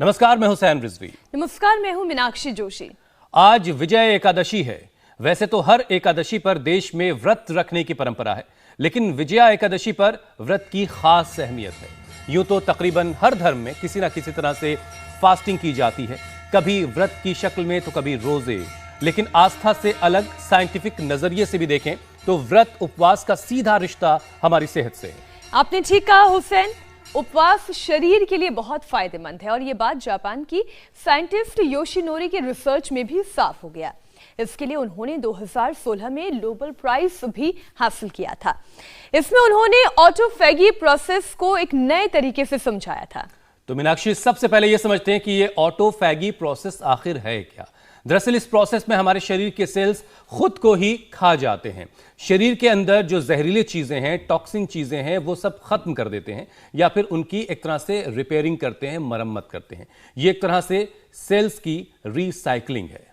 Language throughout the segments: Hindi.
नमस्कार, मैं हुसैन रिजवी। नमस्कार, मैं हूं मीनाक्षी जोशी। आज विजय एकादशी है। वैसे तो हर एकादशी पर देश में व्रत रखने की परंपरा है, लेकिन विजया एकादशी पर व्रत की खास अहमियत है। यूं तो तकरीबन हर धर्म में किसी ना किसी तरह से फास्टिंग की जाती है, कभी व्रत की शक्ल में तो कभी रोजे। लेकिन आस्था से अलग साइंटिफिक नजरिए से भी देखें तो व्रत उपवास का सीधा रिश्ता हमारी सेहत से है। आपने ठीक कहा हुसैन, उपवास शरीर के लिए बहुत फायदेमंद है और ये बात जापान की साइंटिस्ट योशिनोरी के रिसर्च में भी साफ हो गया। इसके लिए उन्होंने 2016 में नोबेल प्राइज भी हासिल किया था। इसमें उन्होंने ऑटोफैगी प्रोसेस को एक नए तरीके से समझाया था। तो मीनाक्षी, सबसे पहले यह समझते हैं कि ये ऑटोफैगी प्रोसेस आखिर है क्या। दरअसल इस प्रोसेस में हमारे शरीर के सेल्स खुद को ही खा जाते हैं। शरीर के अंदर जो जहरीली चीजें हैं, टॉक्सिन चीजें हैं, वो सब खत्म कर देते हैं या फिर उनकी एक तरह से रिपेयरिंग करते हैं, मरम्मत करते हैं। ये एक तरह से सेल्स की रिसाइकलिंग है।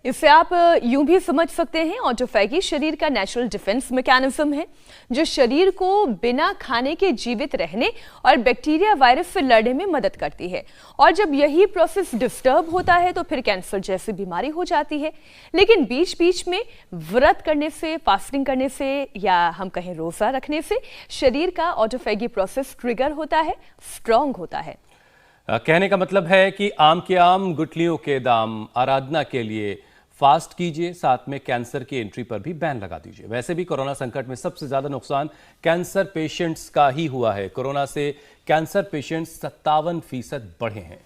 इसे आप यूं भी समझ सकते हैं, ऑटोफैगी शरीर का नेचुरल डिफेंस मैकेनिज्म है जो शरीर को बिना खाने के जीवित रहने और बैक्टीरिया वायरस से लड़ने में मदद करती है। और जब यही प्रोसेस डिस्टर्ब होता है तो फिर कैंसर जैसी बीमारी हो जाती है। लेकिन बीच बीच में व्रत करने से, फास्टिंग करने से या हम कहें रोजा रखने से शरीर का ऑटोफैगी प्रोसेस ट्रिगर होता है, स्ट्रांग होता है। कहने का मतलब है कि आम के आम, गुठलियों के दाम, आराधना के लिए फास्ट कीजिए, साथ में कैंसर की एंट्री पर भी बैन लगा दीजिए। वैसे भी कोरोना संकट में सबसे ज्यादा नुकसान कैंसर पेशेंट्स का ही हुआ है। कोरोना से कैंसर पेशेंट्स 57% बढ़े हैं।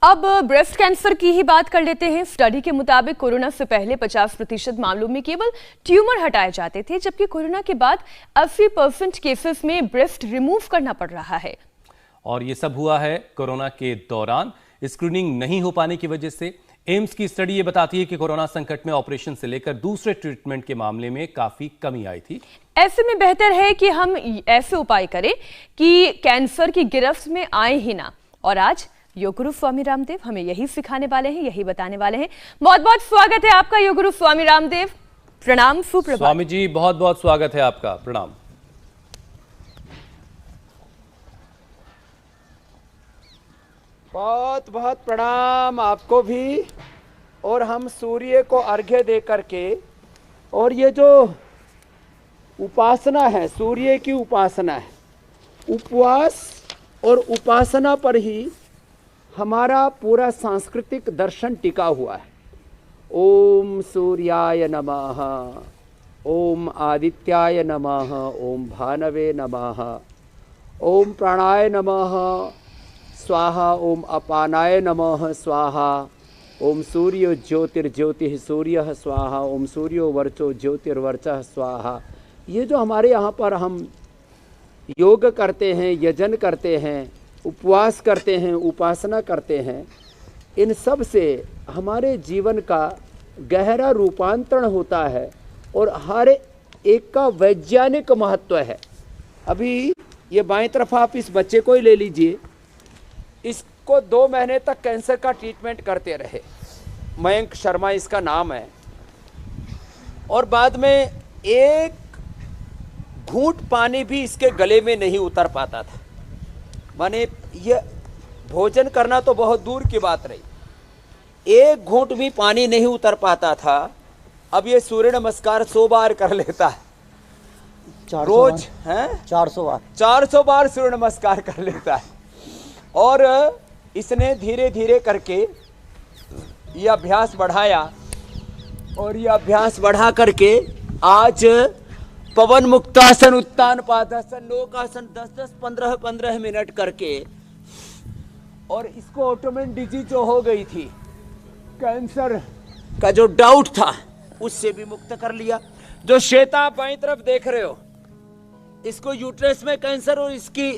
अब ब्रेस्ट कैंसर की ही बात कर लेते हैं। स्टडी के मुताबिक कोरोना से पहले 50% मामलों में केवल ट्यूमर हटाए जाते थे, जबकि कोरोना के बाद 80% केसेस में ब्रेस्ट रिमूव करना पड़ रहा है। और ये सब हुआ है कोरोना के दौरान। स्क्रीनिंग नहीं हो पाने की वजह से। एम्स की स्टडी ये बताती है कि कोरोना संकट में ऑपरेशन से लेकर दूसरे ट्रीटमेंट के मामले में काफी कमी आई थी। ऐसे में बेहतर है कि हम ऐसे उपाय करें कि कैंसर की गिरफ्त में आए ही ना। और आज योग गुरु स्वामी रामदेव हमें यही सिखाने वाले हैं, यही बताने वाले हैं। बहुत बहुत स्वागत है आपका योग गुरु स्वामी रामदेव। प्रणाम, सुप्रभात। स्वामी जी, बहुत बहुत स्वागत है आपका। प्रणाम। बहुत बहुत प्रणाम आपको भी। और हम सूर्य को अर्घ्य दे करके, और ये जो उपासना है, सूर्य की उपासना है, उपवास और उपासना पर ही हमारा पूरा सांस्कृतिक दर्शन टिका हुआ है। ओम सूर्याय नमः, ओम आदित्याय नमः, ओम भानवे नमः, ओम प्राणाय नमः स्वाहा, ओम अपानाय नमः स्वाहा, ओम सूर्यो ज्योतिर्ज्योतिः सूर्यः स्वाहा, ओम सूर्यो वर्चो ज्योतिर्वर्चः स्वाहा। ये जो हमारे यहाँ पर हम योग करते हैं, यजन करते हैं, उपवास करते हैं, उपासना करते हैं, इन सब से हमारे जीवन का गहरा रूपांतरण होता है और हर एक का वैज्ञानिक महत्व है। अभी ये बाएं तरफ आप इस बच्चे को ही ले लीजिए। इसको 2 महीने तक कैंसर का ट्रीटमेंट करते रहे। मयंक शर्मा इसका नाम है। और बाद में एक घूंट पानी भी इसके गले में नहीं उतर पाता था। माने ये भोजन करना तो बहुत दूर की बात रही, एक घूंट भी पानी नहीं उतर पाता था। अब ये सूर्य नमस्कार 100 बार कर लेता है रोज, है 400 बार सूर्य नमस्कार कर लेता है। और इसने धीरे धीरे करके ये अभ्यास बढ़ाया और ये अभ्यास बढ़ा करके आज पवन मुक्तासन, उत्तान पादासन, लोकासन 10-10, 15-15 मिनट करके, और इसको ऑटोमेन डिजीज जो हो गई थी, कैंसर का जो डाउट था, उससे भी मुक्त कर लिया। जो श्वेता आप बाईं तरफ देख रहे हो, इसको यूट्रस में कैंसर और इसकी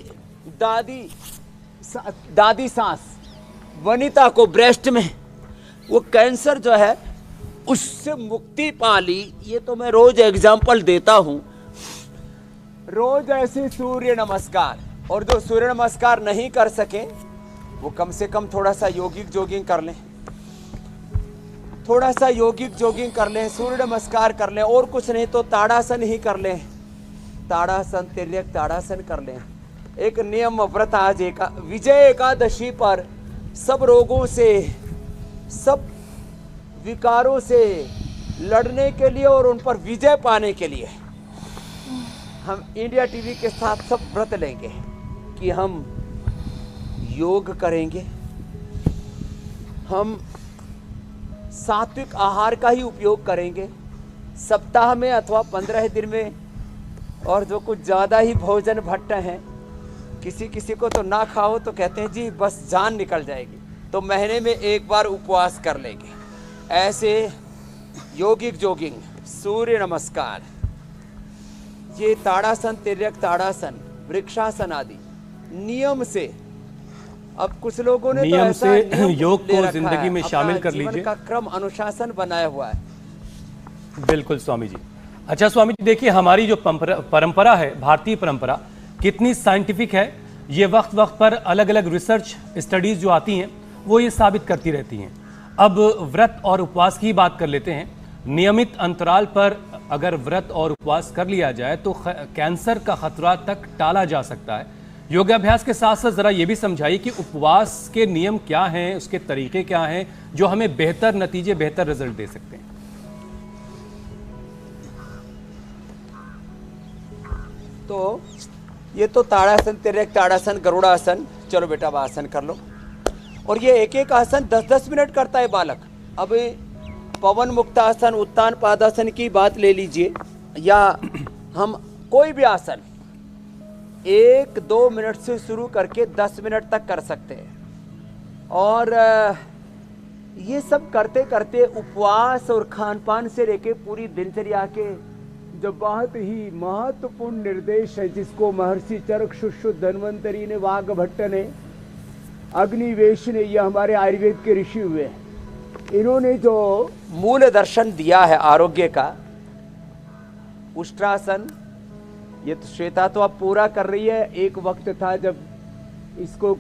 दादी सांस वनिता को ब्रेस्ट में वो कैंसर जो है उससे मुक्ति पा ली। ये तो मैं रोज एग्जाम्पल देता हूं। रोज ऐसे सूर्य नमस्कार, और जो सूर्य नमस्कार नहीं कर सके वो कम से कम थोड़ा सा यौगिक जॉगिंग कर लें, थोड़ा सा यौगिक जॉगिंग कर लें, सूर्य नमस्कार कर लें, और कुछ नहीं तो ताड़ासन ही कर लें। ताड़ासन, तिर्यक ताड़ासन कर लें। एक नियम व्रत आज विजय एकादशी पर सब रोगों से, सब विकारों से लड़ने के लिए और उन पर विजय पाने के लिए हम इंडिया टीवी के साथ सब व्रत लेंगे कि हम योग करेंगे, हम सात्विक आहार का ही उपयोग करेंगे सप्ताह में अथवा 15 दिन में, और जो कुछ ज़्यादा ही भोजन भट्ट हैं, किसी किसी को तो ना खाओ तो कहते हैं जी बस जान निकल जाएगी, तो महीने में एक बार उपवास कर लेंगे। ऐसे योगिक जोगिंग, सूर्य नमस्कार, ये ताड़ासन, तिर्यक ताड़ासन, वृक्षासन आदि नियम से, अब कुछ लोगों ने नियम तो ऐसा से नियम योग ले को रखा जिंदगी है, में अपना शामिल कर जीवन लीजिए। का क्रम अनुशासन बनाया हुआ है। बिल्कुल स्वामी जी। अच्छा स्वामी जी, देखिए हमारी जो परंपरा है, भारतीय परंपरा कितनी साइंटिफिक है, ये वक्त वक्त पर अलग अलग रिसर्च स्टडीज जो आती हैं वो ये साबित करती रहती हैं। अब व्रत और उपवास की बात कर लेते हैं। नियमित अंतराल पर अगर व्रत और उपवास कर लिया जाए तो कैंसर का खतरा तक टाला जा सकता है। योगाभ्यास के साथ साथ जरा ये भी समझाइए कि उपवास के नियम क्या हैं, उसके तरीके क्या हैं जो हमें बेहतर नतीजे, बेहतर रिजल्ट दे सकते हैं। तो ये तो ताड़ासन, तिर्यक ताड़ासन, गरुड़ासन, चलो बेटा अब आसन कर लो, और ये एक एक आसन 10-10 मिनट करता है बालक। अब पवन मुक्तासन, उत्तान पादासन की बात ले लीजिए, या हम कोई भी आसन 1-2 मिनट से शुरू करके 10 मिनट तक कर सकते हैं। और ये सब करते करते उपवास और खान पान से लेके पूरी दिनचर्या के जो बहुत ही महत्वपूर्ण निर्देश है, जिसको महर्षि चरकशुश्रु धन्वंतरी ने, वाघभट्ट ने, अग्निवेश ने, ये हमारे आयुर्वेद के ऋषि हुए, इन्होंने जो मूल दर्शन दिया है आरोग्य का, उष्ट्रासन, ये तो श्वेता तो अब पूरा कर रही है। एक वक्त था जब इसको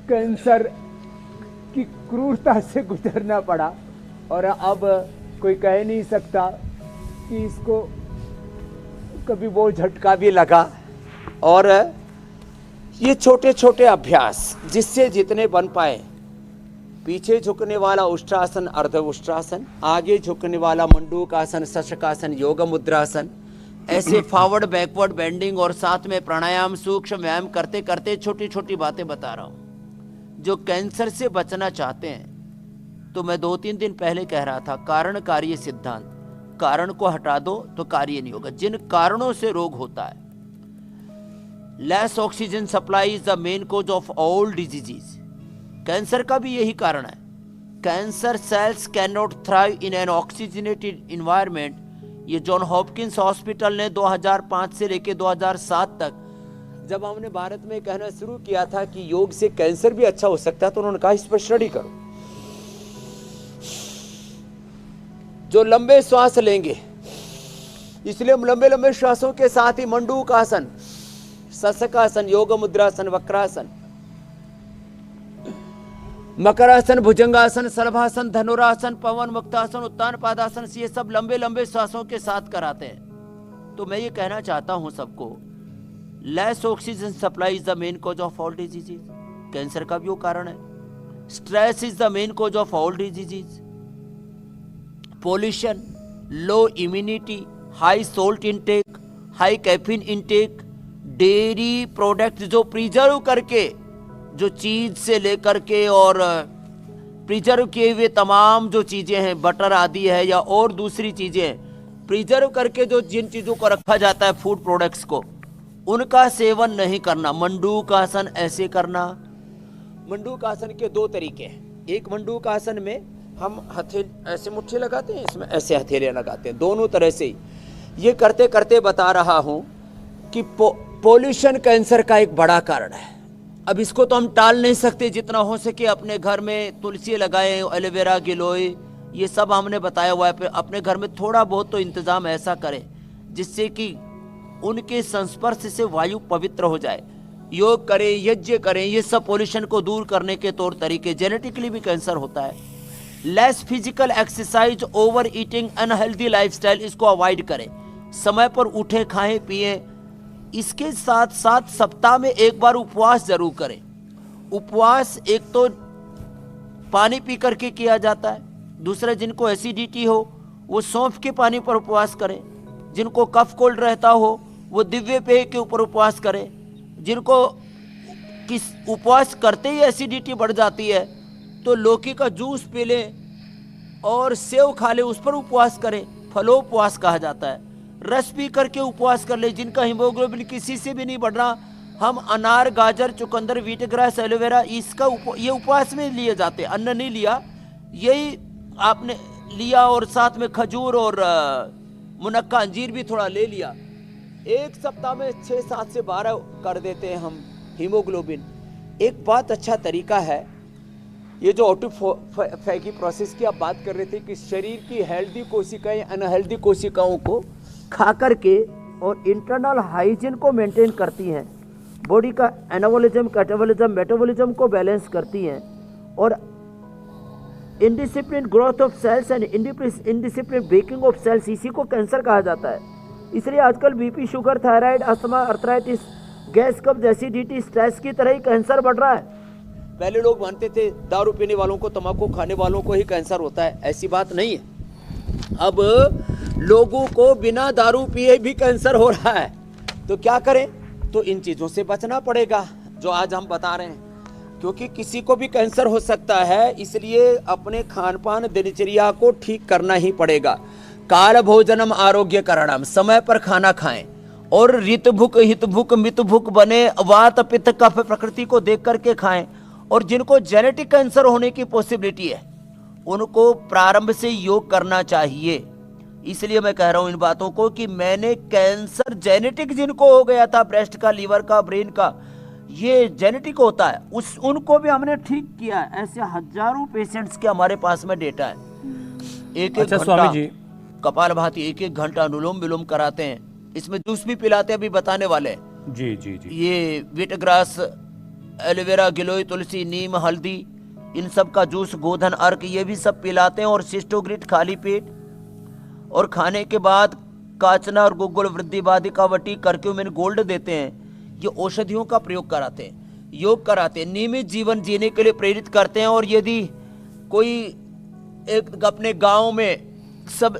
कैंसर की क्रूरता से गुजरना पड़ा, और अब कोई कह नहीं सकता कि इसको कभी वो झटका भी लगा। और ये छोटे छोटे अभ्यास जिससे जितने बन पाए, पीछे झुकने वाला उष्ट्रासन, अर्ध उष्ट्रासन, आगे झुकने वाला मंडूकासन, शशकासन, योग मुद्रासन, ऐसे फॉरवर्ड बैकवर्ड बेंडिंग, और साथ में प्राणायाम, सूक्ष्म व्यायाम करते करते छोटी छोटी बातें बता रहा हूं। जो कैंसर से बचना चाहते हैं, तो मैं 2-3 दिन पहले कह रहा था, कारण कार्य सिद्धांत, कारण को हटा दो तो कार्य नहीं होगा। जिन कारणों से रोग होता है, less oxygen supply is the main cause of all diseases. Cancer का भी यही कारण है। Cancer cells can not thrive in an oxygenated environment. ये जॉन हॉपकिंस हॉस्पिटल ने 2005 से लेकर 2007 तक, जब हमने भारत में कहना शुरू किया था कि योग से कैंसर भी अच्छा हो सकता है, तो उन्होंने कहा इस पर स्टडी करो। जो लंबे श्वास लेंगे, इसलिए लंबे लंबे श्वासों के साथ ही मंडूकासन, शशकासन, योग मुद्रासन, वक्रासन, मकरासन, भुजंगासन, शलभासन, धनुरासन, पवन मुक्तासन, उत्तान पादासन, ये सब लंबे लंबे श्वासों के साथ कराते हैं। तो मैं ये कहना चाहता हूं सबको, less oxygen supply is the main cause of all diseases. Cancer का भी वो कारण है। Stress is the main cause of all diseases. Pollution, low immunity, high salt intake, high caffeine intake, dairy product जो प्रिजर्व करके, जो चीज से लेकर के और प्रिजर्व किए हुए तमाम जो चीजें हैं, बटर आदि है या और दूसरी चीजें, प्रिजर्व करके जो जिन चीजों को रखा जाता है फूड प्रोडक्ट्स को, उनका सेवन नहीं करना। मंडूकासन ऐसे करना। मंडूकासन के 2 तरीके हैं। एक मंडूकासन में हम हथेली ऐसे मुट्ठी लगाते हैं, इसमें ऐसे हथेलियां लगाते हैं, दोनों तरह से ही। ये करते करते बता रहा हूं कि पोल्यूशन कैंसर का एक बड़ा कारण है। अब इसको तो हम टाल नहीं सकते, जितना हो सके अपने घर में तुलसी लगाएं, एलोवेरा, गिलोय, ये सब हमने बताया हुआ है। अपने घर में थोड़ा बहुत तो इंतजाम ऐसा करें जिससे कि उनके संस्पर्श से वायु पवित्र हो जाए। योग करें, यज्ञ करें, ये सब पोल्यूशन को दूर करने के तौर तरीके। जेनेटिकली भी कैंसर होता है। Less physical exercise, over eating, unhealthy lifestyle, इसको अवॉइड करें। समय पर उठें, खाएं, पिएं। इसके साथ साथ सप्ताह में एक बार उपवास जरूर करें। उपवास एक तो पानी पी करके किया जाता है। दूसरा, जिनको एसिडिटी हो वो सौंफ के पानी पर उपवास करें। जिनको कफ कोल्ड रहता हो वो दिव्य पेय के ऊपर उपवास करें। जिनको किस उपवास करते ही एसिडिटी बढ़ जाती है तो लौकी का जूस पी लें और सेव खा लें, उस पर उपवास करें। फलोपवास कहा जाता है। रस पी करके उपवास कर ले। जिनका हीमोग्लोबिन किसी से भी नहीं बढ़ रहा, हम अनार, गाजर, चुकंदर, व्हीटग्रास, एलोवेरा ये उपवास में लिए जाते हैं। अन्न नहीं लिया, यही आपने लिया और साथ में खजूर और मुनक्का अंजीर भी थोड़ा ले लिया। एक सप्ताह में 6, 7 से 12 कर देते हैं हम हीमोग्लोबिन। एक बहुत अच्छा तरीका है ये जो ऑटोफैगी प्रोसेस की आप बात कर रहे थे कि शरीर की हेल्दी कोशिकाएं अनहेल्दी कोशिकाओं को खा करके और इंटरनल हाइजीन को मेंटेन करती हैं, बॉडी का एनाबॉलिज्म, कैटाबॉलिज्म, मेटाबॉलिज्म को बैलेंस करती हैं और indiscipline growth of cells and indiscipline breaking of cells, इसी को कैंसर कहा जाता है। इसलिए आजकल BP, sugar, thyroid, asthma, arthritis, gas, कब्ज, एसिडिटी, स्ट्रेस की तरह ही कैंसर बढ़ रहा है। पहले लोग मानते थे दारू पीने वालों को, तंबाकू खाने वालों को ही कैंसर होता है। ऐसी बात नहीं है। अब लोगों को बिना दारू पिए भी कैंसर हो रहा है। तो क्या करें? तो इन चीज़ों से बचना पड़ेगा जो आज हम बता रहे हैं, क्योंकि किसी को भी कैंसर हो सकता है। इसलिए अपने खान पान, दिनचर्या को ठीक करना ही पड़ेगा। काल भोजनम आरोग्य करणम, समय पर खाना खाएं और ऋतभुक, हितभुक, मितभुक बने, वात, पित्त, कफ प्रकृति को देख करके खाएं। और जिनको जेनेटिक कैंसर होने की पॉसिबिलिटी है उनको प्रारंभ से योग करना चाहिए। इसलिए मैं कह रहा हूं इन बातों को कि मैंने कैंसर जेनेटिक जिनको हो गया था, ब्रेस्ट का, लीवर का, ब्रेन का, ये जेनेटिक होता है, उनको भी हमने ठीक किया। ऐसे हजारों पेशेंट्स के हमारे पास में डेटा है। एक घंटा कपालभाति, 1 घंटा अनुलोम विलोम कराते हैं। इसमें जूस भी पिलाते हैं, अभी बताने वाले हैं। जी जी जी। ये व्हीटग्रास, एलोवेरा, गिलोय, तुलसी, नीम, हल्दी, इन सब का जूस, गोधन, अर्क, ये भी सब पिलाते हैं। और सिस्टोग्रिट खाली पेट और खाने के बाद काचना और गुग्गुल, वृद्धि, बाधिकावटी, करक्यूमिन, गोल्ड देते हैं। ये औषधियों का प्रयोग कराते हैं, योग कराते हैं, नियमित जीवन जीने के लिए प्रेरित करते हैं। और यदि कोई एक अपने गांव में सब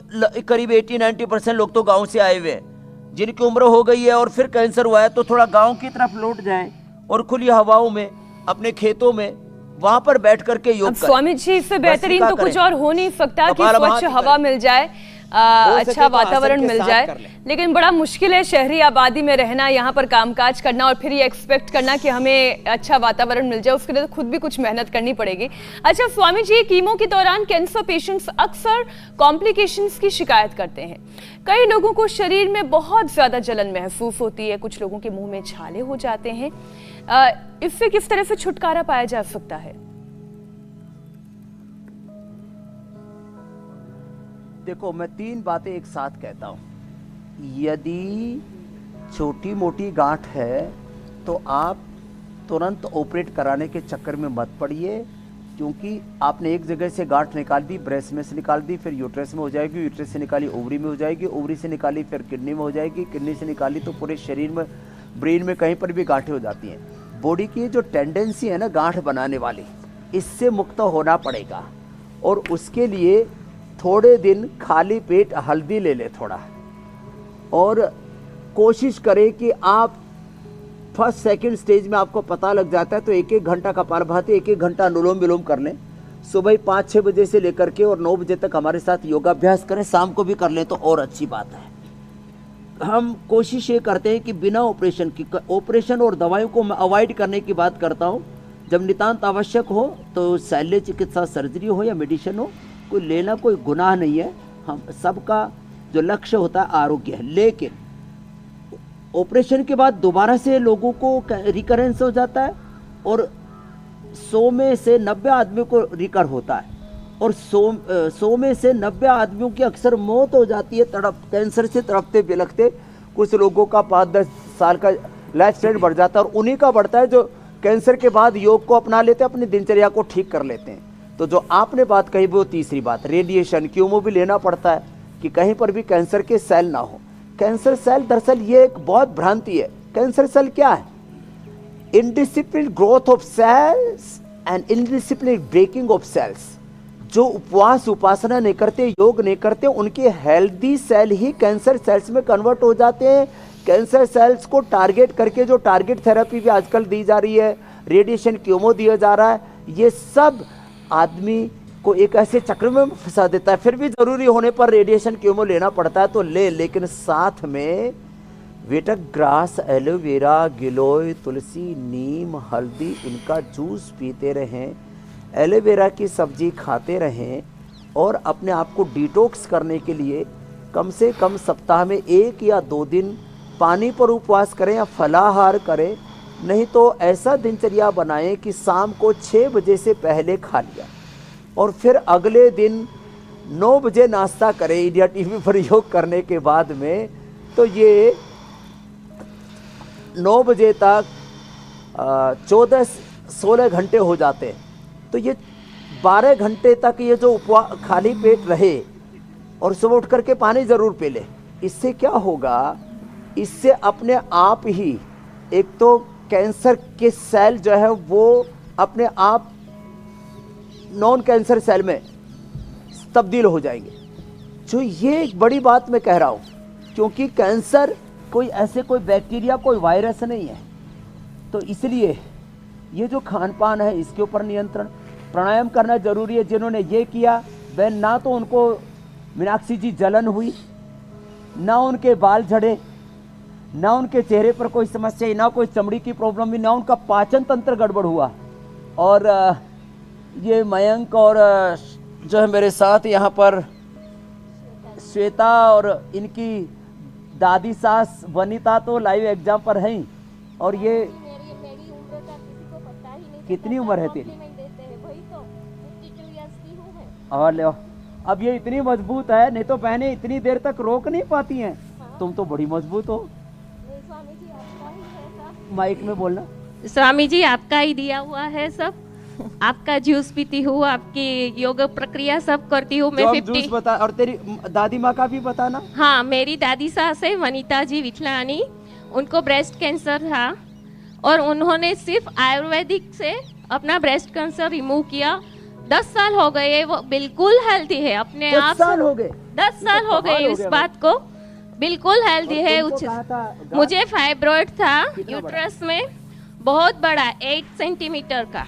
करीब 80-90% लोग तो गांव से आए हुए हैं, जिनकी उम्र हो गई है और फिर कैंसर हुआ है, तो थोड़ा गांव की तरफ लौट जाएं और खुली हवाओं में, अपने खेतों में, वहां पर बैठ करके योग करें। स्वामी जी, इससे बेहतरीन तो कुछ और हो नहीं सकता कि स्वच्छ हवा मिल जाए, अच्छा वातावरण मिल जाए। लेकिन बड़ा मुश्किल है शहरी आबादी में रहना, यहाँ पर कामकाज करना और फिर ये एक्सपेक्ट करना कि हमें अच्छा वातावरण मिल जाए। उसके लिए तो खुद भी कुछ मेहनत करनी पड़ेगी। अच्छा स्वामी जी, कीमो के दौरान कैंसर पेशेंट्स अक्सर कॉम्प्लिकेशंस की शिकायत करते हैं। कई लोगों को शरीर में बहुत ज्यादा जलन महसूस होती है, कुछ लोगों के मुंह में छाले हो जाते हैं। इससे किस तरह से छुटकारा पाया जा सकता है? देखो, मैं 3 बातें एक साथ कहता हूं। यदि छोटी मोटी गांठ है तो आप तुरंत ऑपरेट कराने के चक्कर में मत पड़िए, क्योंकि आपने एक जगह से गांठ निकाल दी, ब्रेस्ट में से निकाल दी, फिर यूट्रस में हो जाएगी, यूट्रस से निकाली ओवरी में हो जाएगी, ओवरी से निकाली फिर किडनी में हो जाएगी, किडनी से निकाली तो पूरे शरीर में, ब्रेन में, कहीं पर भी गांठें हो जाती हैं। बॉडी की जो टेंडेंसी है ना गांठ बनाने वाली, इससे मुक्त होना पड़ेगा। और उसके लिए थोड़े दिन खाली पेट हल्दी ले ले थोड़ा, और कोशिश करें कि आप फर्स्ट सेकंड स्टेज में आपको पता लग जाता है तो 1-1 घंटा कपालभाति, 1-1 घंटा अनुलोम विलोम कर लें। सुबह 5-6 बजे से लेकर के और 9 बजे तक हमारे साथ योगाभ्यास करें, शाम को भी कर लें तो और अच्छी बात है। हम कोशिश ये करते हैं कि बिना ऑपरेशन की, ऑपरेशन और दवाइयों को मैं अवॉइड करने की बात करता हूँ। जब नितांत आवश्यक हो तो शल्य चिकित्सा, सर्जरी हो या मेडिसिन हो, कोई लेना कोई गुनाह नहीं है। हम सबका जो लक्ष्य होता है आरोग्य है। लेकिन ऑपरेशन के बाद दोबारा से लोगों को रिकरेंस हो जाता है और 100 में से 90 आदमियों को रिकर होता है, और 100 में से 90 आदमियों की अक्सर मौत हो जाती है कैंसर से तड़पते बिलखते। कुछ लोगों का 5-10 साल का लाइफ स्टाइल बढ़ जाता है, और उन्हीं का बढ़ता है जो कैंसर के बाद योग को अपना लेते हैं, अपनी दिनचर्या को ठीक कर लेते हैं। तो जो आपने बात कही वो तीसरी बात, रेडिएशन, कीमो भी लेना पड़ता है कि कहीं पर भी कैंसर के सेल ना हो। कैंसर सेल दरअसल ये एक बहुत भ्रांति है। कैंसर सेल क्या है? Indiscipline growth of cells an indiscipline breaking of cells. जो उपवास उपासना नहीं करते, योग नहीं करते, उनके हेल्दी सेल ही कैंसर सेल्स में कन्वर्ट हो जाते हैं। कैंसर सेल्स को टारगेट करके जो टारगेट थेरेपी भी आजकल दी जा रही है, रेडिएशन कीमो दिया जा रहा है, ये सब आदमी को एक ऐसे चक्र में फंसा देता है। फिर भी ज़रूरी होने पर रेडिएशन कीमो लेना पड़ता है तो ले, लेकिन साथ में वेटक ग्रास, एलोवेरा, गिलोय, तुलसी, नीम, हल्दी, इनका जूस पीते रहें, एलोवेरा की सब्जी खाते रहें और अपने आप को डिटॉक्स करने के लिए कम से कम सप्ताह में 1 या 2 दिन पानी पर उपवास करें या फलाहार करें। नहीं तो ऐसा दिनचर्या बनाएं कि शाम को 6 बजे से पहले खा लिया और फिर अगले दिन 9 बजे नाश्ता करें इंडिया टीवी पर योग करने के बाद में। तो ये 9 बजे तक 14-16 घंटे हो जाते हैं। तो ये 12 घंटे तक ये जो उपवास खाली पेट रहे और सुबह उठ करके पानी ज़रूर पी ले। इससे क्या होगा, इससे अपने आप ही एक तो कैंसर के सेल जो है वो अपने आप नॉन कैंसर सेल में तब्दील हो जाएंगे। जो ये एक बड़ी बात मैं कह रहा हूँ, क्योंकि कैंसर कोई ऐसे कोई बैक्टीरिया, कोई वायरस नहीं है। तो इसलिए ये जो खान पान है इसके ऊपर नियंत्रण, प्राणायाम करना जरूरी है। जिन्होंने ये किया वह ना तो उनको मीनाक्षी जी जलन हुई, ना उनके बाल झड़े, ना उनके चेहरे पर कोई समस्या, ना कोई चमड़ी की प्रॉब्लम हुई, ना उनका पाचन तंत्र गड़बड़ हुआ। और ये मयंक और जो है मेरे साथ यहाँ पर श्वेता और इनकी दादी सास वनिता तो लाइव एग्जाम पर हैं। और ये मेरी उम्र का किसी को पता ही नहीं। कितनी उम्र है तेरी? देते हैं वही तो 52 इयर्स की हूँ मैं। और लो, अब ये इतनी मजबूत है, नहीं तो बहनें इतनी देर तक रोक नहीं पाती हैं। तुम तो बड़ी मजबूत हो। नहीं, स्वामी जी आपका ही है सब। माइक में बोलना। स्वामी जी आपका ही दिया हुआ है सब। आपका जूस पीती हूँ, आपकी योग प्रक्रिया सब करती हूँ मैं। 50 जूस बता, और तेरी दादी माँ का भी बताना। हाँ, मेरी दादी सास है वनिता जी विठलानी, उनको ब्रेस्ट कैंसर था और उन्होंने सिर्फ आयुर्वेदिक से अपना ब्रेस्ट कैंसर रिमूव किया। 10 साल हो गए, वो बिल्कुल हेल्दी है अपने आप। 10 साल हो गए? 10 साल हो गए इस बात को, बिल्कुल हेल्दी है। मुझे फाइब्रॉइड था यूट्रस में, बहुत बड़ा 8 सेंटीमीटर का।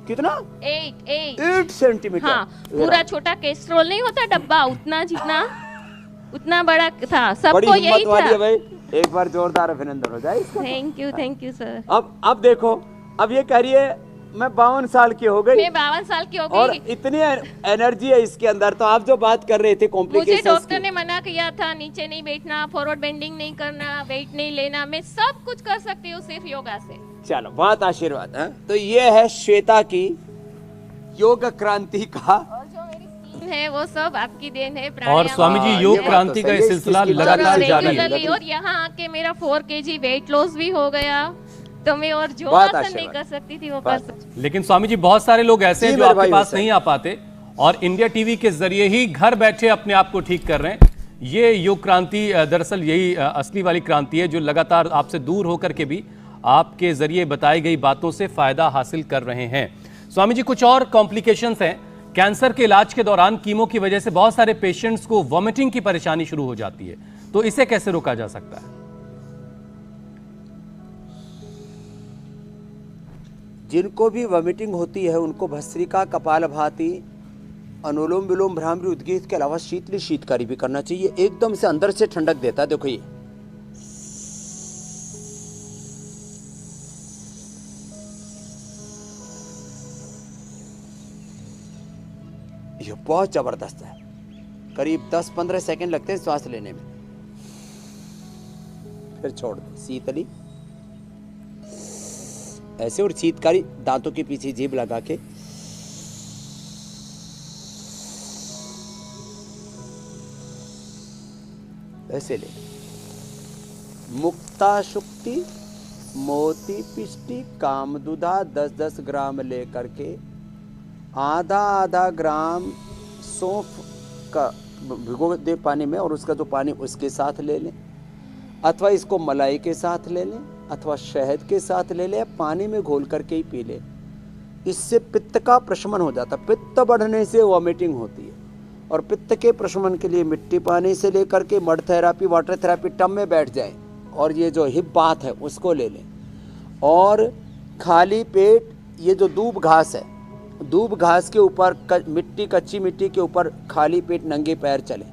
कितना? 8 सेंटीमीटर। हाँ, पूरा छोटा कैस्ट्रोल नहीं होता डब्बा, उतना जितना उतना बड़ा था। सबको यही था। भाई एक बार जोरदार अभिनंदन हो जाए। Thank you sir. अब देखो, अब ये कह रही है मैं 52 साल की हो गई। मैं 52 साल की हो गई और इतनी एनर्जी है इसके अंदर। तो आप जो बात कर रहे थे कॉम्प्लिकेशंस मुझे डॉक्टर ने मना किया था, नीचे नहीं बैठना, फॉरवर्ड बेंडिंग नहीं करना, वेट नहीं लेना। मैं सब कुछ कर सकती हूँ सिर्फ योगा से। चलो, बहुत आशीर्वाद है। तो ये है श्वेता की योग क्रांति का, और जो मेरी स्किन है वो सब आपकी देन है। और स्वामी जी योग क्रांति का ये सिलसिला लगातार जारी है। और यहाँ आके मेरा 4 kg वेट लॉस भी हो गया। तो मैं और जो बहुत आसन नहीं कर सकती थी वो कर सकती। लेकिन स्वामी जी बहुत सारे लोग ऐसे हैं जो आपके पास नहीं आ पाते और इंडिया टीवी के जरिए ही घर बैठे अपने आप को ठीक कर रहे हैं। ये योग क्रांति दरअसल यही असली वाली क्रांति है जो लगातार आपसे दूर होकर के भी आपके जरिए बताई गई बातों से फायदा हासिल कर रहे हैं। स्वामी जी, कुछ और कॉम्प्लिकेशंस हैं। कैंसर के इलाज के दौरान कीमो की वजह से बहुत सारे पेशेंट्स को वॉमिटिंग की परेशानी शुरू हो जाती है, तो इसे कैसे रोका जा सकता है? जिनको भी वॉमिटिंग होती है उनको भस्त्रिका, कपालभाति, अनुलोम विलोम, भ्रामरी, उद्गीत के अलावा शीतली शीतकारी भी करना चाहिए। एकदम से अंदर से ठंडक देता है। देखो ये बहुत जबरदस्त है। करीब 10-15 सेकंड लगते हैं सांस लेने में। फिर छोड़ दो। शीतली ऐसे, और शीतकारी दांतों के पीछे जीभ लगा के ऐसे ले। मुक्ता शुक्ति, मोती पिष्टी, कामदुधा 10-10 ग्राम ले करके आधा ग्राम सौंफ का भिगो दे पानी में, और उसका जो पानी उसके साथ ले लें, अथवा इसको मलाई के साथ ले लें, अथवा शहद के साथ ले लें, पानी में घोल करके ही पी लें। इससे पित्त का प्रशमन हो जाता है। पित्त बढ़ने से वॉमिटिंग होती है, और पित्त के प्रशमन के लिए मिट्टी पानी से लेकर के mud therapy, water therapy, tub में बैठ जाए और ये जो हिप बाथ है उसको ले लें। और खाली पेट ये जो दूब घास है, दूब घास के ऊपर मिट्टी, कच्ची मिट्टी के ऊपर खाली पेट नंगे पैर चलें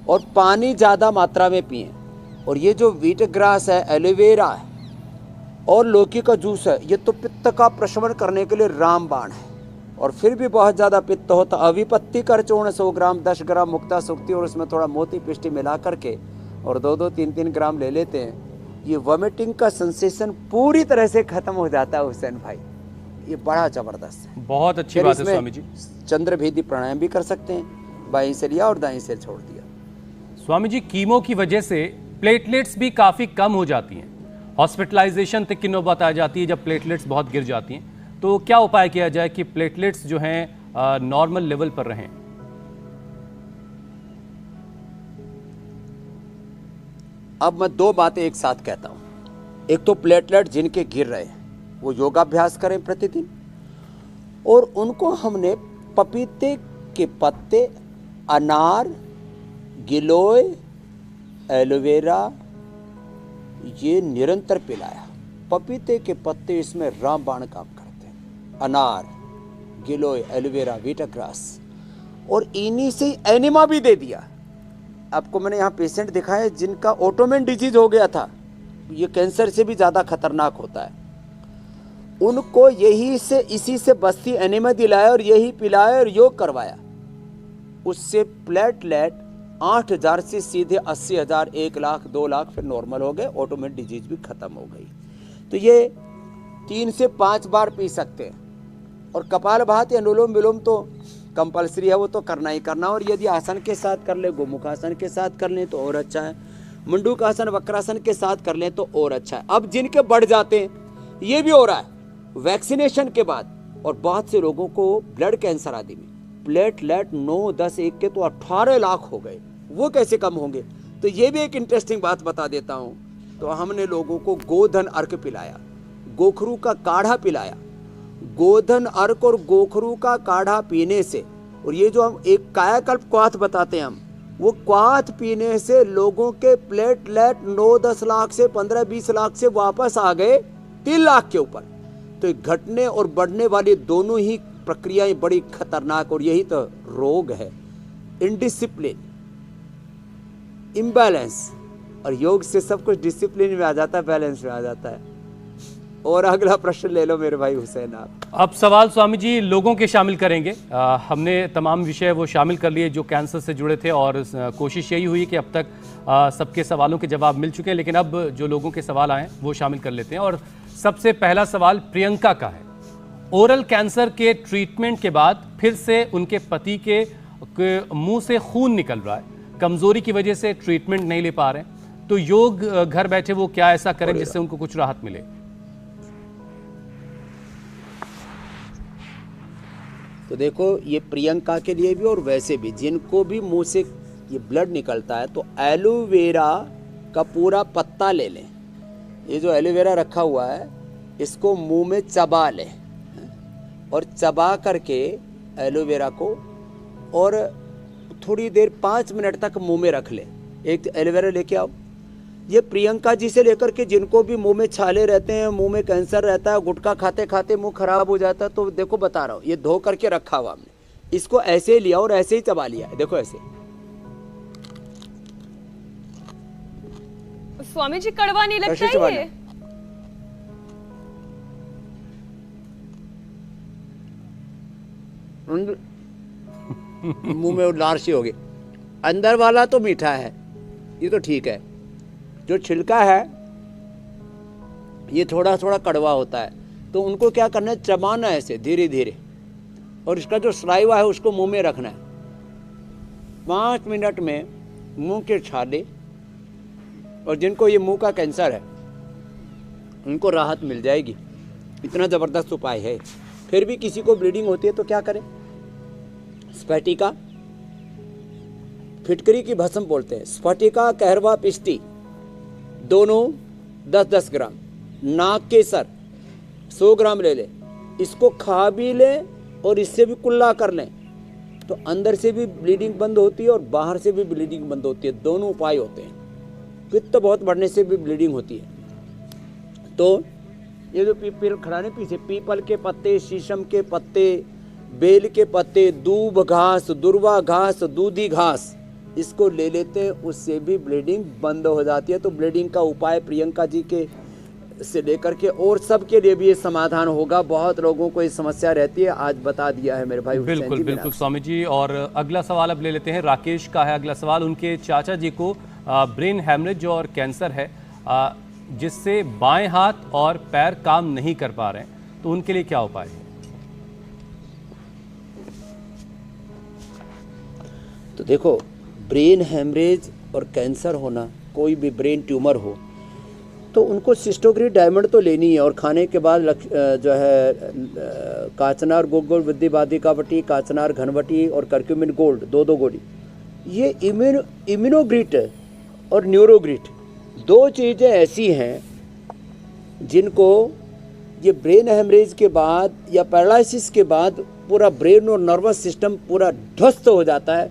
और पानी ज़्यादा मात्रा में पिएं। और ये जो व्हीट ग्रास है, एलोवेरा है और लौकी का जूस है, ये तो पित्त का प्रशमन करने के लिए रामबाण है। और फिर भी बहुत ज़्यादा पित्त हो तो अविपत्ति कर चूर्ण 100 ग्राम, 10 ग्राम मुक्ता सुक्ति और उसमें थोड़ा मोती पिष्टी मिला करके और 2-2, 3-3 ग्राम ले लेते हैं। ये वॉमिटिंग का सेंसेशन पूरी तरह से खत्म हो जाता है हुसैन भाई। ये बड़ा ज़बरदस्त है। बहुत अच्छी बात है स्वामी जी। चंद्रभेदी प्राणायाम भी कर सकते हैं, बाईं से लिया और दाईं से छोड़ दिया। स्वामी जी, कीमो की वजह से प्लेटलेट्स भी काफ़ी कम हो जाती हैं, हॉस्पिटलाइजेशन तक की नौबत आ जाती है जब प्लेटलेट्स बहुत गिर जाती हैं। तो क्या उपाय किया जाए कि प्लेटलेट्स जो हैं नॉर्मल लेवल पर रहें? अब मैं 2 बातें एक साथ कहता हूं। एक तो प्लेटलेट जिनके गिर रहे हैं वो योगाभ्यास करें प्रतिदिन, और उनको हमने पपीते के पत्ते, अनार, गिलोय, एलोवेरा ये निरंतर पिलाया। पपीते के पत्ते इसमें रामबाण काम करते हैं, अनार, गिलोय, एलोवेरा, वीटाग्रास, और इन्हीं से एनिमा भी दे दिया। आपको मैंने यहाँ पेशेंट दिखाया जिनका ऑटोमेन डिजीज हो गया था, ये कैंसर से भी ज़्यादा खतरनाक होता है। उनको यही से, इसी से बस्ती एनिमा दिलाया और यही पिलाया और योग करवाया। उससे प्लेटलेट 8,000 से सीधे 80,000, 1 लाख, 2 लाख फिर नॉर्मल हो गए, ऑटोमेन डिजीज भी खत्म हो गई। तो ये 3 से 5 बार पी सकते हैं। और कपालभाति, अनुलोम विलोम तो कंपलसरी है, वो तो करना ही करना। और यदि आसन के साथ कर ले, गोमुखासन के साथ कर लें तो और अच्छा है, मंडूकासन, वक्रासन के साथ कर लें तो और अच्छा है। अब जिनके बढ़ जाते हैं, ये भी हो रहा है वैक्सीनेशन के बाद, और बहुत से लोगों को ब्लड कैंसर आदि में प्लेटलेट 9, 10, 1 के तो 18 लाख हो गए, वो कैसे कम होंगे? तो ये भी एक इंटरेस्टिंग बात बता देता हूँ। तो हमने लोगों को गोधन अर्क पिलाया, गोखरू का काढ़ा पिलाया। गोधन अर्क और गोखरू का काढ़ा पीने से, और ये जो हम एक कायाकल्प क्वाथ बताते हैं हम, वो क्वाथ पीने से लोगों के प्लेटलेट 9-10 लाख से 15-20 लाख से वापस आ गए 3 लाख के ऊपर। तो घटने और बढ़ने वाली दोनों ही प्रक्रियाएं बड़ी खतरनाक, और यही तो रोग है, इनडिसिप्लिन, इम्बैलेंस। और योग से सब कुछ डिसिप्लिन में आ जाता है, बैलेंस में आ जाता है। और अगला प्रश्न ले लो मेरे भाई हुसैन आप। अब सवाल स्वामी जी लोगों के शामिल करेंगे। हमने तमाम विषय वो शामिल कर लिए जो कैंसर से जुड़े थे, और कोशिश यही हुई कि अब तक सबके सवालों के जवाब मिल चुके हैं, लेकिन अब जो लोगों के सवाल आए वो शामिल कर लेते हैं। और सबसे पहला सवाल प्रियंका का है। ओरल कैंसर के ट्रीटमेंट के बाद फिर से उनके पति के मुंह से खून निकल रहा है, कमजोरी की वजह से ट्रीटमेंट नहीं ले पा रहे हैं, तो योग घर बैठे वो क्या ऐसा करें जिससे उनको कुछ राहत मिले? तो देखो, ये प्रियंका के लिए भी और वैसे भी जिनको भी मुंह से ये ब्लड निकलता है, तो एलोवेरा का पूरा पत्ता ले लें। ये जो एलोवेरा रखा हुआ है इसको मुंह में चबा लें, और चबा करके एलोवेरा को और थोड़ी देर 5 मिनट तक मुंह में रख लें। एक एलोवेरा लेके आओ। ये प्रियंका जी से लेकर के जिनको भी मुंह में छाले रहते हैं, मुंह में कैंसर रहता है, गुटखा खाते खाते मुंह खराब हो जाता है, तो देखो बता रहा हूँ, ये धो करके रखा हुआ हमने, इसको ऐसे ही लिया और ऐसे ही चबा लिया है। देखो ऐसे। स्वामी जी कड़वा नहीं लगता है ये? मुंह में लारशी होगी। अंदर वाला तो मीठा है, ये तो ठीक है। जो छिलका है ये थोड़ा थोड़ा कड़वा होता है, तो उनको क्या करना है, चबाना है ऐसे धीरे धीरे, और इसका जो सलाइवा है उसको मुंह में रखना है। 5 मिनट में मुंह के छाले, और जिनको ये मुंह का कैंसर है उनको राहत मिल जाएगी। इतना ज़बरदस्त उपाय है। फिर भी किसी को ब्लीडिंग होती है तो क्या करें, स्फटिका, फिटकरी की भस्म बोलते हैं, स्फटिका, कहरवा, पिस्ती, दोनों 10-10 ग्राम, नाग केसर 100 ग्राम ले ले, इसको खा भी लें और इससे भी कुल्ला कर लें तो अंदर से भी ब्लीडिंग बंद होती है और बाहर से भी ब्लीडिंग बंद होती है। दोनों उपाय होते हैं। पित्त बहुत बढ़ने से भी ब्लीडिंग होती है। तो ये जो पीपल खड़ा नहीं पीछे, पीपल के पत्ते, शीशम के पत्ते, बेल के पत्ते, दूब घास, दुर्वा घास, दूधी घास, इसको ले लेते हैं, उससे भी ब्लीडिंग बंद हो जाती है। तो ब्लीडिंग का उपाय प्रियंका जी के से लेकर के और सबके लिए भी ये समाधान होगा। बहुत लोगों को ये समस्या रहती है, आज बता दिया है मेरे भाई हुसैन बिल्कुल जी। बिल्कुल स्वामी जी। और अगला सवाल अब ले लेते हैं। राकेश का है अगला सवाल। उनके चाचा जी को ब्रेन हैमरेज और कैंसर है, जिससे बाएं हाथ और पैर काम नहीं कर पा रहे हैं, तो उनके लिए क्या उपाय है? तो देखो, ब्रेन हैमरेज और कैंसर होना, कोई भी ब्रेन ट्यूमर हो, तो उनको सिस्टोग्रिड डायमंड तो लेनी है। और खाने के बाद जो है काचनार गोल विद्यवादी कावटी, काचनार घनवटी और कर्क्यूमिन गोल्ड, 2-2 गोली। ये इम्यूनोग्रिट और न्यूरोग्रिट 2 चीज़ें ऐसी हैं जिनको ये ब्रेन हेमरेज के बाद या पैरालिसिस के बाद पूरा ब्रेन और नर्वस सिस्टम पूरा ध्वस्त हो जाता है,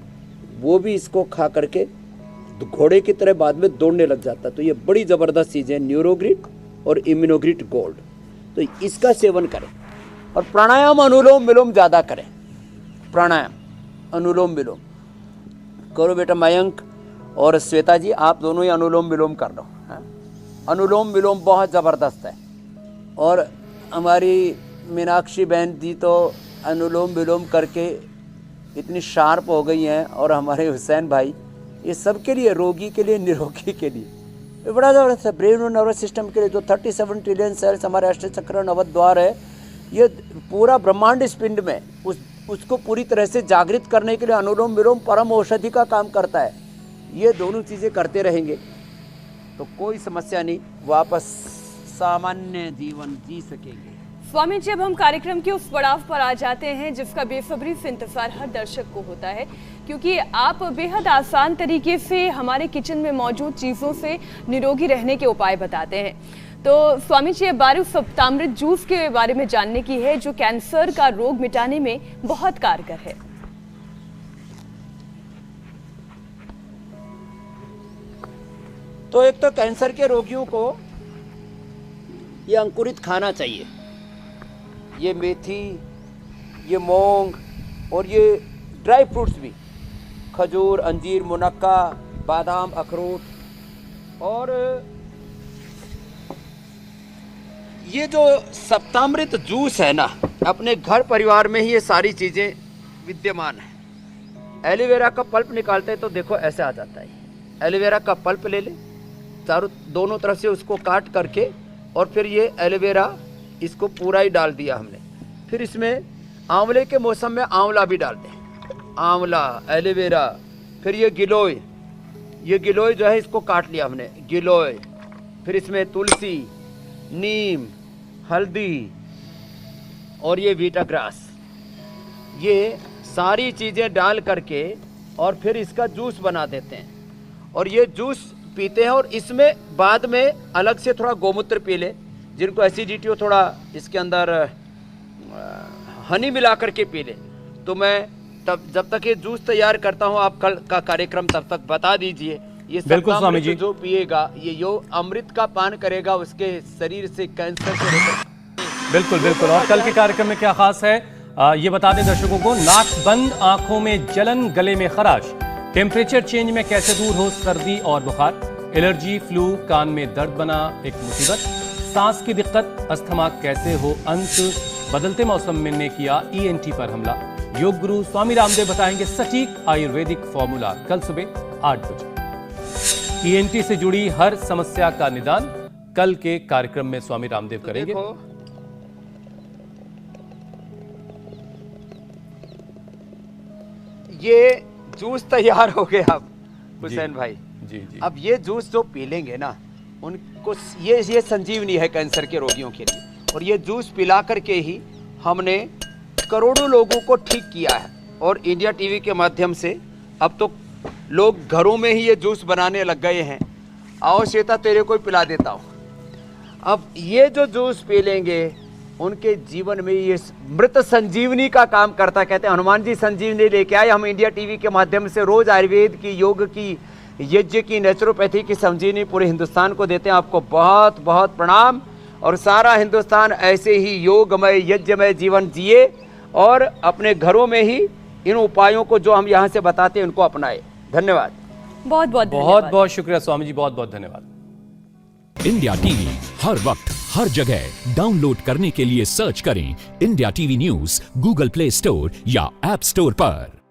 वो भी इसको खा करके घोड़े की तरह बाद में दौड़ने लग जाता है। तो ये बड़ी ज़बरदस्त चीज़ है, न्यूरोग्रिट और इम्यूनोग्रिट गोल्ड। तो इसका सेवन करें और प्राणायाम अनुलोम विलोम ज़्यादा करें। प्राणायाम अनुलोम विलोम करो बेटा। मयंक और श्वेता जी, आप दोनों ही अनुलोम विलोम कर लो। अनुलोम विलोम बहुत ज़बरदस्त है। और हमारी मीनाक्षी बहन जी तो अनुलोम विलोम करके इतनी शार्प हो गई हैं, और हमारे हुसैन भाई, ये सब के लिए, रोगी के लिए, निरोगी के लिए ये बड़ा ज़बरदस्त है। ब्रेन और नर्वस सिस्टम के लिए जो 37 ट्रिलियन सेल्स हमारे अष्टचक्र नवद्वार है, ये पूरा ब्रह्मांड इस पिंड में उसको पूरी तरह से जागृत करने के लिए अनुलोम विलोम परम औषधि का काम करता है। ये दोनों चीज़ें करते रहेंगे तो कोई समस्या नहीं, वापस सामान्य जीवन जी सकेंगे। स्वामी जी, अब हम कार्यक्रम के उस पड़ाव पर आ जाते हैं जिसका बेसब्री से इंतजार हर दर्शक को होता है, क्योंकि आप बेहद आसान तरीके से हमारे किचन में मौजूद चीज़ों से निरोगी रहने के उपाय बताते हैं। तो स्वामी जी, बारे उस सप्तामृत जूस के बारे में जानने की है जो कैंसर का रोग मिटाने में बहुत कारगर है। तो एक तो कैंसर के रोगियों को ये अंकुरित खाना चाहिए, ये मेथी, ये मूंग और ये ड्राई फ्रूट्स भी, खजूर, अंजीर, मुनक्का, बादाम, अखरोट। और ये जो सप्तामृत जूस है ना, अपने घर परिवार में ही ये सारी चीज़ें विद्यमान है। एलोवेरा का पल्प निकालते हैं तो देखो ऐसे आ जाता है। एलोवेरा का पल्प ले ले, दोनों तरफ से उसको काट करके, और फिर ये एलोवेरा इसको पूरा ही डाल दिया हमने। फिर इसमें आंवले के मौसम में आंवला भी डाल दें, आंवला, एलोवेरा। फिर ये गिलोय, ये गिलोय जो है इसको काट लिया हमने, गिलोय। फिर इसमें तुलसी, नीम, हल्दी और ये वीटाग्रास, ये सारी चीज़ें डाल करके और फिर इसका जूस बना देते हैं और ये जूस पीते हैं। और इसमें बाद में अलग से थोड़ा गोमूत्र पी ले, जिनको एसिडिटी हो, थोड़ा इसके अंदर हनी मिला करके पी ले। तो मैं तब जब तक ये जूस तैयार करता हूँ, आप कल का कार्यक्रम तब तक बता दीजिए। ये बिल्कुल स्वामी जी। जो पिएगा, ये जो अमृत का पान करेगा, उसके शरीर से कैंसर से बिल्कुल बिल्कुल। और कल के कार्यक्रम में क्या खास है ये बता दें दर्शकों को। नाक बंद, आंखों में जलन, गले में खराश, टेम्परेचर चेंज में कैसे दूर हो सर्दी और बुखार, एलर्जी, फ्लू, कान में दर्द बना एक मुसीबत, सांस की दिक्कत, अस्थमा कैसे हो अंत, बदलते मौसम में ने किया ENT पर हमला। योग गुरु स्वामी रामदेव बताएंगे सटीक आयुर्वेदिक फॉर्मूला कल सुबह 8 बजे। ENT से जुड़ी हर समस्या का निदान कल के कार्यक्रम में स्वामी रामदेव करेंगे। ये जूस तैयार हो गया अब हुसैन भाई जी जी। अब ये जूस जो पी लेंगे ना, उनको ये संजीवनी है कैंसर के रोगियों के लिए। और ये जूस पिला करके ही हमने करोड़ों लोगों को ठीक किया है। और इंडिया टीवी के माध्यम से अब तो लोग घरों में ही ये जूस बनाने लग गए हैं। आओ श्वेता, तेरे को पिला देता हूँ। अब ये जो जूस पी लेंगे उनके जीवन में ये मृत संजीवनी का काम करता। कहते हैं हनुमान जी संजीवनी लेके आए। हम इंडिया टीवी के माध्यम से रोज आयुर्वेद की, योग की, यज्ञ की, नेचुरोपैथी की संजीवनी पूरे हिंदुस्तान को देते हैं। आपको बहुत बहुत प्रणाम। और सारा हिंदुस्तान ऐसे ही योगमय यज्ञमय जीवन जिए और अपने घरों में ही इन उपायों को जो हम यहाँ से बताते हैं उनको अपनाए। धन्यवाद। बहुत बहुत बहुत बहुत शुक्रिया स्वामी जी, बहुत बहुत धन्यवाद। इंडिया टीवी हर वक्त हर जगह डाउनलोड करने के लिए सर्च करें India TV news Google play store या ऐप स्टोर पर।